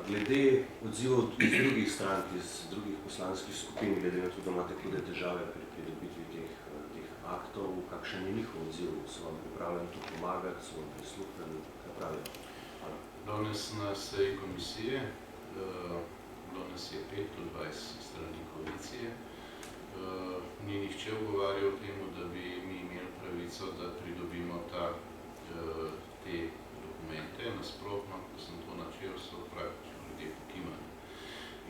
glede odzivov iz drugih strank, iz drugih poslanskih skupin, glede na to, da imate hude težave pri pridobitvi teh aktov, kakšen je njihov odziv? So vam pripravljeni to pomagati, so vam prisluhnili, kaj pravijo? Danes na seji komisije, bilo nas je 25 strani koalicije, ni nihče ugovarjal temu, da bi mi imeli pravico, da pridobimo te dokumente. Nasprotno, ko sem to načel, so praktično ljudje pokimali.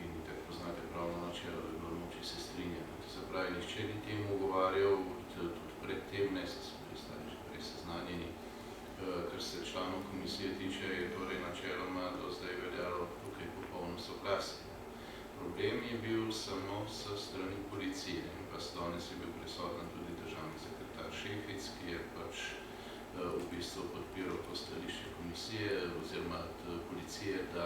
In tako poznate pravno načelo, da je bilo moči se strinjati. To se pravi, nihče ni temu ugovarjal, tudi pred tem, ne se smo pristali že prej seznanjeni. Kar se članov komisije tiče, je torej načeloma do zdaj veljalo tukaj popolno soglasje. Problem je bil samo s strani policije in pa danes je bil prisoten tudi državni sekretar Šefic, ki je pač v bistvu podpiral to stališče komisije oziroma policije, da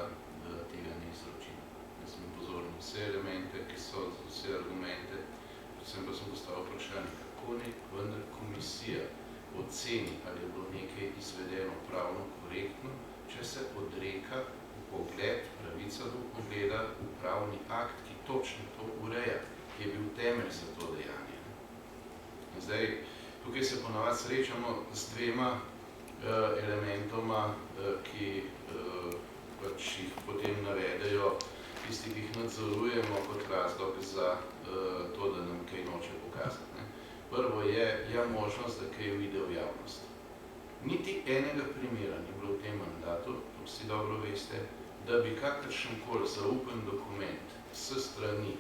tega ne izroči. Jaz sem pozoril vse elemente, ki so vse argumente, predvsem pa sem postavil vprašanje, kako nek vendar komisija oceni, ali je bilo nekaj izvedeno pravno korektno, če se odreka vpogled, pravica do vpogleda v pravni akt, ki točno to ureja, ki je bil temelj za to dejanje. In zdaj, tukaj se ponavadi srečamo z dvema elementoma, ki pač jih potem navedejo tisti, ki jih nadzorujemo kot razlog za to, da nam kaj noče pokazati. Prvo je možnost, da kaj uide v javnost. Niti enega primera ni bilo v tem mandatu, to vsi dobro veste, da bi kakršenkoli zaupen dokument s strani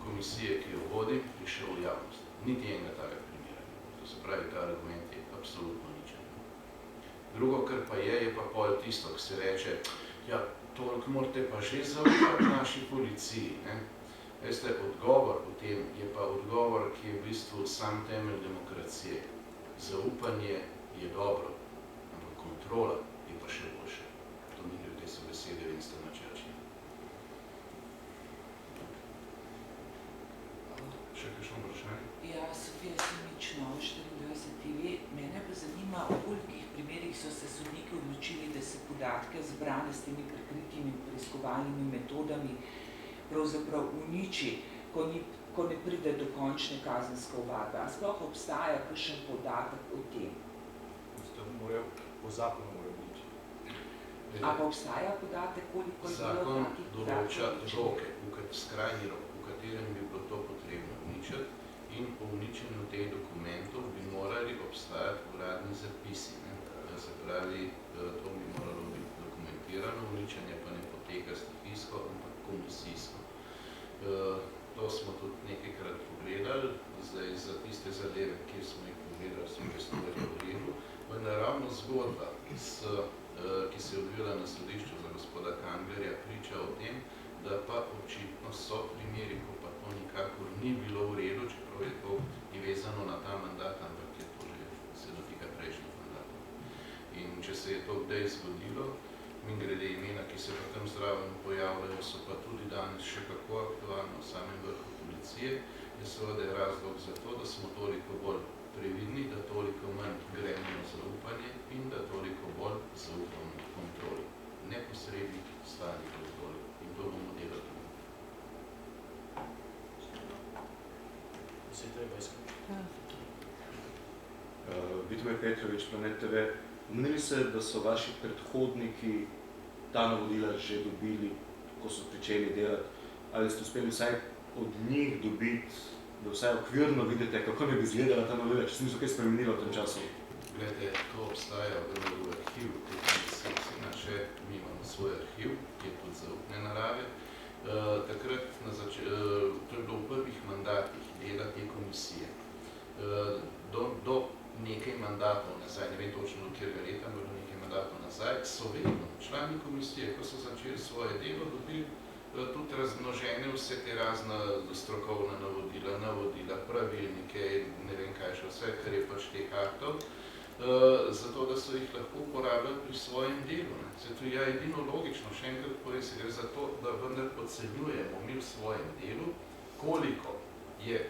komisije, ki jo vodim, prišel v javnost. Niti enega takega primera. To se pravi, ta argument je absolutno ničen. Drugo, kar pa je pa pol tisto, ki se reče, ja, toliko morate pa že zaupati naši policiji. Veste, odgovor v tem je pa odgovor, ki je v bistvu sam temelj demokracije. Zaupanje je dobro, ampak kontrola je pa še boljše. To mi gre, te so besede Winstona Churchilla. Še kakšno vprašanje? Ja, Sofija Simič, Nova 24 TV. Mene pa zanima, v kolikih primerih so se sodniki odločili, da se podatke zbrane s temi prikritimi preiskovalnimi metodami pravzaprav uniči, ko ne pride do končne kazenske ovadbe. A sploh obstaja kakšen podatek o tem? Po zakonu morajo uničiti. A pa obstaja podatek, koliko je bilo takih podatkov? Zakon določa roke, skrajni rok, v katerem bi bilo to potrebno uničiti, in po uničenju teh dokumentov bi morali obstajati uradni zapisi. Se pravi, to bi moralo biti dokumentirano, uničenje pa ne poteka stihijsko, ampak komisijsko. To smo tudi nekajkrat pogledali, zdaj za tiste zadeve, kjer smo jih pogledali, smo prestopili v redu, vendar ravno zgodba, ki se je odvila na sodišču za gospoda Kanglerja, priča o tem, da pa očitno so primeri, ko pa to nikakor ni bilo v redu, čeprav je to vezano na ta mandat, ampak je to že se dotika prejšnjih mandatov. In če se je to kdaj zgodilo, in grede imena, ki se pa tam zraven pojavljajo, so pa tudi danes še kako aktualno v samem vrhu policije, je seveda razlog za to, da smo toliko bolj previdni, da toliko manj gremo na zaupanje in da toliko bolj zaupamo kontroli. Neposrednih stalnih kontroli. In to bomo delali. Se treba izključiti. Vitomir Petrovič, Planet TV. Omenili se, da so vaši predhodniki ta navodila že dobili, ko so pričeli delati. Ali ste uspeli vsaj od njih dobiti, da vsaj okvirno vidite, kako ne bi izgledala ta navodila, če se niso kaj spremenilo v tem času? Glede, to obstaja v arhivu, naše, mi imamo svoj arhiv, ki je tudi zaupne narave. Takrat, to je bilo v prvih mandatih dela te komisije. Do nekaj mandatov nazaj, ne vem točno do katerega leta, do nekaj mandatov nazaj, so vedno člani komisije, ko so začeli svoje delo, dobili tudi razmnožene vse te razna strokovna navodila, pravilnike, ne vem kaj še vse, kar je pač teh aktov, zato da so jih lahko uporabljali pri svojem delu. Zato je edino logično, še enkrat povem, se gre za to, da vendar podcenjujemo mi v svojem delu, koliko je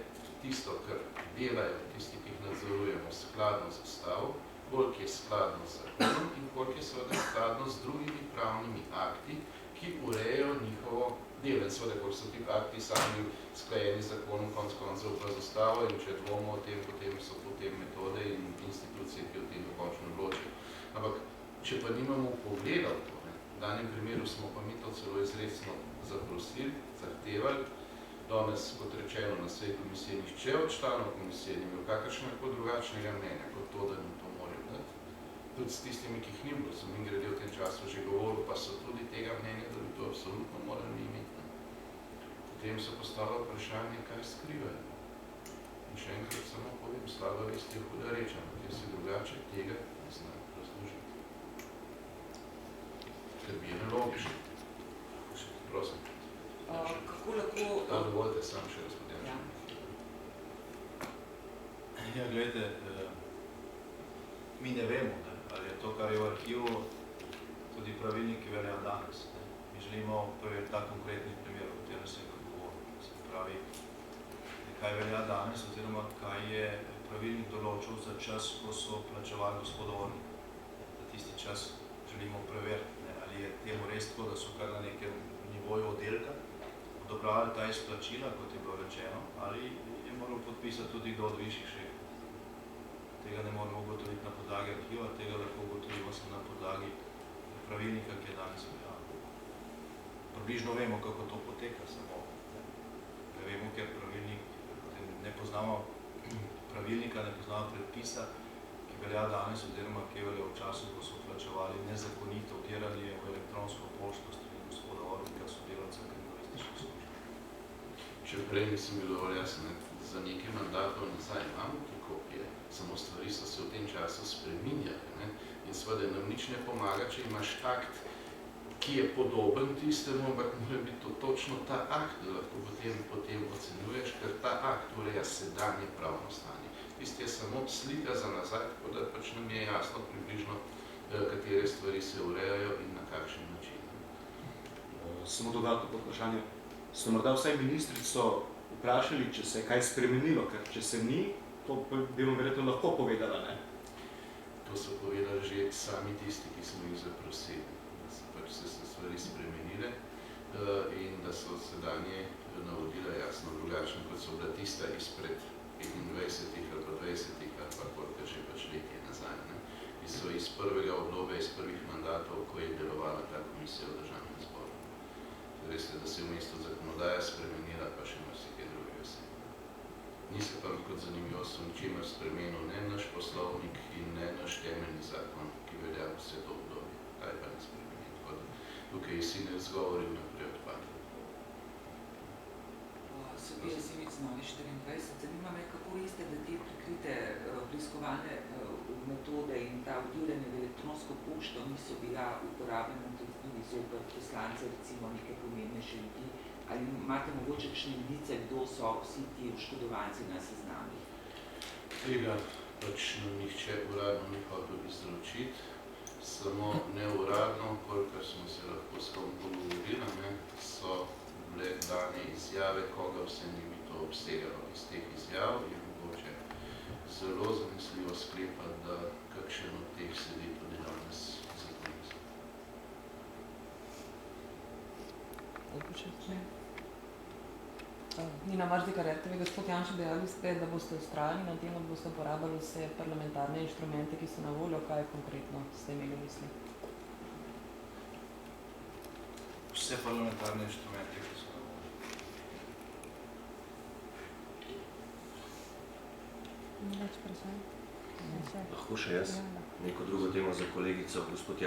tisto, kar delajo tisti, ki jih nadzorujemo, skladno z ustavo, koliko je skladno z zakonom in koliko je seveda skladno z drugimi pravnimi akti, ki urejajo njihovo delo. In seveda, ko so ti akti sami sklajeni z zakonom, konec koncev pa zastavo, in če dvomo o tem, potem so potem metode in institucije, ki o tem dokončno odločijo. Ampak, če pa nimamo pogleda v to, v danem primeru smo pa mi to celo izrecno zaprosili, zahtevali, danes, kot rečeno, na svej komisiji nihče od članov komisije ni imel kakršnega drugačnega mnenja, kot to, da nam to morajo dati. Tudi s tistimi, ki jih ni bilo, sem in grede v tem času že govoril, pa so tudi tega mnenja, da bi to absolutno morali imeti. Potem se postavlja vprašanje, kaj skrivajo. In še enkrat samo povem, slaba vest je huda reča, ker si drugače tega ne zna razložiti. Ker bi je nelogično. Prosim. Kako lahko... Da, dovoljte, sam še razpodelam. Ja, gledajte, mi ne vemo, ali je to, kar je v arhivu, tudi pravilnik, ki velja danes. Mi želimo preveriti ta konkretni primer, o katerem sem govoril. Se pravi, kaj velja danes, oziroma kaj je pravilnik določil za čas, ko so plačevali gospodovni. Za tisti čas želimo preveriti, ali je temu res tako, da so kar na nekem nivoju oddelka odobravali ta izplačila, kot je bilo rečeno, ali je moral podpisati tudi kdo od višjih šefov. Tega ne moramo ugotoviti na podlagi arhiva, tega lahko ugotovimo samo na podlagi pravilnika, ki je danes veljavno. Približno vemo, kako to poteka, samo ne vemo, ker pravilnik, ne poznamo pravilnika, ne poznamo predpisa, ki velja danes, oziroma ki je velja v času, ko so plačevali nezakonito vdiranje v elektronsko pošto strani gospoda Ornika, sodelavca kriminalistične službe. Če prej nisem bil dovolj jasen, za nekaj mandatov nazaj imamo te kopije, samo stvari so se v tem času spreminjali. In seveda nam nič ne pomaga, če imaš akt, ki je podoben tistemu, ampak mora biti to točno ta akt, da lahko potem ocenjuješ, ker ta akt ureja sedanje pravno stanje. Tisti je samo slika za nazaj, tako da pač nam je jasno približno, katere stvari se urejajo in na kakšen način. Samo dodatno vprašanje. Ste morda vsaj ministrico vprašali, če se je kaj spremenilo, ker če se ni, to bi vam verjetno lahko povedala, ne? To so povedali že sami tisti, ki smo jih zaprosili, da so pač se stvari spremenile in da so sedanje navodila jasno drugačne, kot so bila tista izpred 25 ali pa 20 ali pa koliko že pač letje nazaj, ki so iz prvega obdobja, iz prvih mandatov, ko je delovala ta komisija v Državnem zboru. Veste, da se je v mestu zakonodaja spremenila, pa še marsikaj drugega se. Ni se pa kot zanimivost v ničemer spremenil ne naš poslovnik in ne naš temeljni zakon, ki velja vse to obdobje. Kaj pa ne spremeni. Tako da tukaj je si ne zgovori vnaprej odpadli. Sofija Simic, Novi 24. Zanima me, kako veste, da te prikrite preiskovalne metode in ta vdiranje v elektronsko pošto niso bila uporabljena tudi zoper poslance, recimo neke pomembnejše ljudi, ali imate mogoče kakšne indice, kdo so vsi ti oškodovanci na seznamih? Tega pač nihče uradno ni hotel izročiti, samo neuradno, kolikor smo se lahko s kom pogovorili, so bile dane izjave, koga vse ni bi to obsegalo. Iz teh izjav je mogoče zelo zanesljivo sklepati, da kakšen od teh sedi tudi danes za komisijo. Nina Marzikar, RTV, gospod Janša, dejali ste, da boste vztrajali na tem, da boste uporabljali vse parlamentarne inštrumente, ki so na voljo. Kaj konkretno ste imeli v misli? Vse parlamentarne inštrumente, ki so na voljo. Lahko še jaz neko drugo temo za kolegico, gospod Janša.